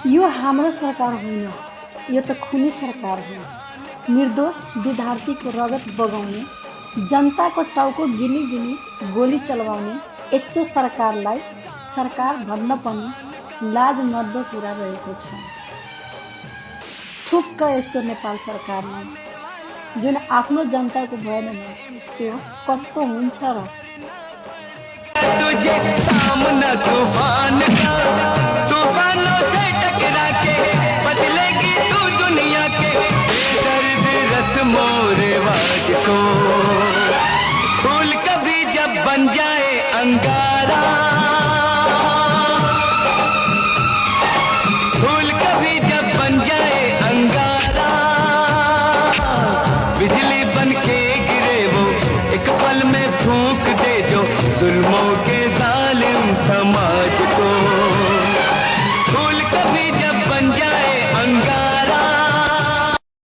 यो हाम्रो सरकार होइन, यो त खुनी सरकार हो। निर्दोष विद्यार्थी को रगत बगाउने, जनताको टाउको गिनी गिनी गोली चलवाउने यस्तो सरकारलाई सरकार भन्न पनि लाज मर्दो कुरा रहेको छ। थुक्क यस्तो नेपाल सरकारलाई जुन आफ्नो जनताको भएन त्यो कसको हुन्छ र? तुझे सामना तूफान का, तूफानों से टकरा के बदलेगी तू दुनिया के बेदर्द रस्मों रिवाज को। फूल कभी जब बन जाए अंगारा,